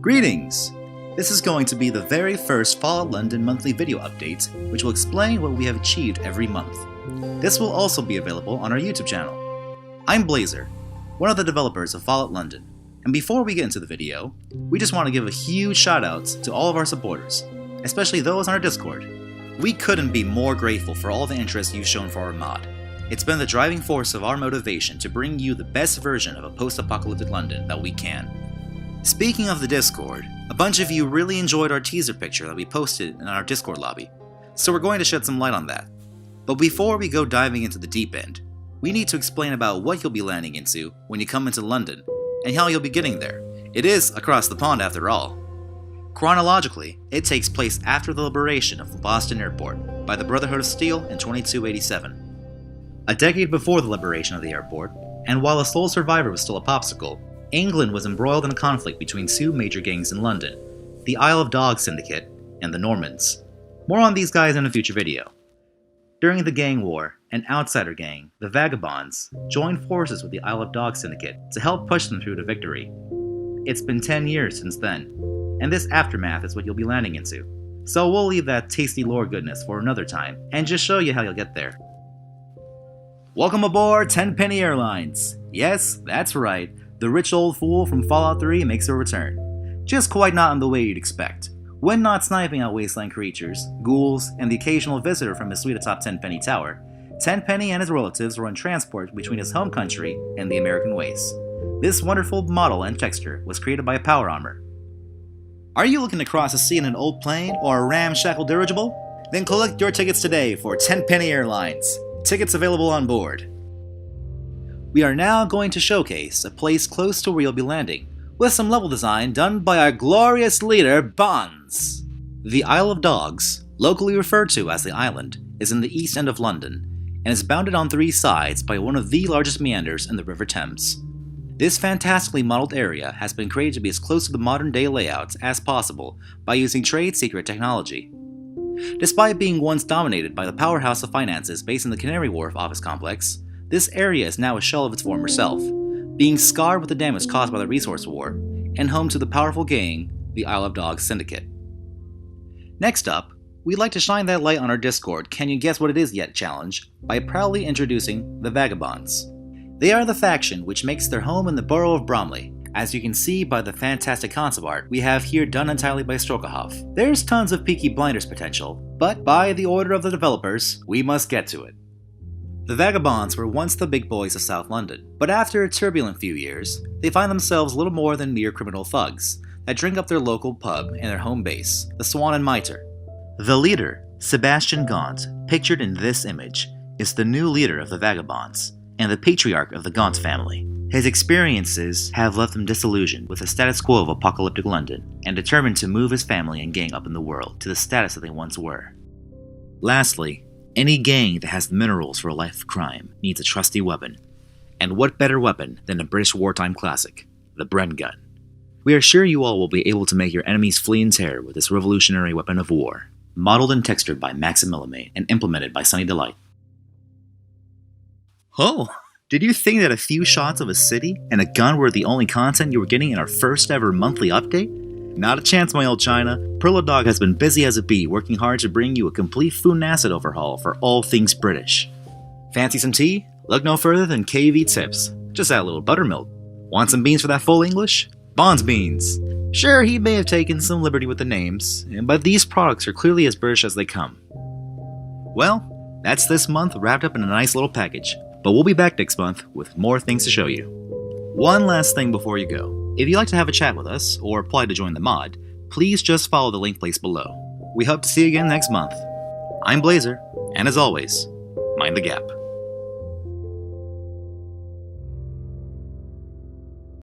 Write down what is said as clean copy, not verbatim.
Greetings! This is going to be the very first Fallout London monthly video update, which will explain what we have achieved every month. This will also be available on our YouTube channel. I'm 𝗙𝗧𝗟𝗡𝗏, one of the developers of Fallout London, and before we get into the video, we just want to give a huge shout out to all of our supporters, especially those on our Discord. We couldn't be more grateful for all the interest you've shown for our mod. It's been the driving force of our motivation to bring you the best version of a post-apocalyptic London that we can. Speaking of the Discord, a bunch of you really enjoyed our teaser picture that we posted in our Discord lobby, so we're going to shed some light on that. But before we go diving into the deep end, we need to explain about what you'll be landing into when you come into London, and how you'll be getting there. It is across the pond after all. Chronologically, it takes place after the liberation of Boston Airport by the Brotherhood of Steel in 2287. A decade before the liberation of the airport, and while the sole survivor was still a popsicle, England was embroiled in a conflict between two major gangs in London, the Isle of Dogs Syndicate and the Normans. More on these guys in a future video. During the gang war, an outsider gang, the Vagabonds, joined forces with the Isle of Dogs Syndicate to help push them through to victory. It's been 10 years since then, and this aftermath is what you'll be landing into. So we'll leave that tasty lore goodness for another time, and just show you how you'll get there. Welcome aboard 10-penny Airlines! Yes, that's right, the rich old fool from Fallout 3 makes a return. Just quite not in the way you'd expect. When not sniping out wasteland creatures, ghouls, and the occasional visitor from his suite atop 10-penny Tower, 10-penny and his relatives were on transport between his home country and the American wastes. This wonderful model and texture was created by Power Armor. Are you looking to cross the sea in an old plane or a ramshackle dirigible? Then collect your tickets today for 10-penny Airlines. Tickets available on board. We are now going to showcase a place close to where you'll be landing, with some level design done by our glorious leader, Bonds. The Isle of Dogs, locally referred to as the Island, is in the east end of London, and is bounded on three sides by one of the largest meanders in the River Thames. This fantastically modeled area has been created to be as close to the modern day layouts as possible by using trade secret technology. Despite being once dominated by the powerhouse of finances based in the Canary Wharf office complex, this area is now a shell of its former self, being scarred with the damage caused by the Resource War, and home to the powerful gang, the Isle of Dogs Syndicate. Next up, we'd like to shine that light on our Discord Can You Guess What It Is Yet challenge by proudly introducing the Vagabonds. They are the faction which makes their home in the borough of Bromley, as you can see by the fantastic concept art we have here done entirely by 𝗏𝗏𝗏𝗏. There's tons of Peaky Blinders potential, but by the order of the developers, we must get to it. The Vagabonds were once the big boys of South London, but after a turbulent few years, they find themselves little more than mere criminal thugs that drink up their local pub and their home base, the Swan and Mitre. The leader, Sebastian Gaunt, pictured in this image, is the new leader of the Vagabonds, and the patriarch of the Gaunt family. His experiences have left him disillusioned with the status quo of apocalyptic London, and determined to move his family and gang up in the world to the status that they once were. Lastly, any gang that has the minerals for a life of crime needs a trusty weapon. And what better weapon than a British wartime classic, the Bren gun. We are sure you all will be able to make your enemies flee in terror with this revolutionary weapon of war, modeled and textured by 𝗏𝗏𝗏𝗏 and implemented by Sunny Delight. Oh! Did you think that a few shots of a city and a gun were the only content you were getting in our first ever monthly update? Not a chance, my old China. Perladog has been busy as a bee working hard to bring you a complete food and acid overhaul for all things British. Fancy some tea? Look no further than 𝗏𝗏𝗏𝗏𝗏𝗏𝗏𝗏. Just add a little buttermilk. Want some beans for that full English? Bonds beans. Sure, he may have taken some liberty with the names, but these products are clearly as British as they come. Well, that's this month wrapped up in a nice little package. But we'll be back next month with more things to show you. One last thing before you go. If you'd like to have a chat with us, or apply to join the mod, please just follow the link placed below. We hope to see you again next month. I'm 𝗙𝗧𝗟𝗡𝗏𝗏, and as always, mind the gap.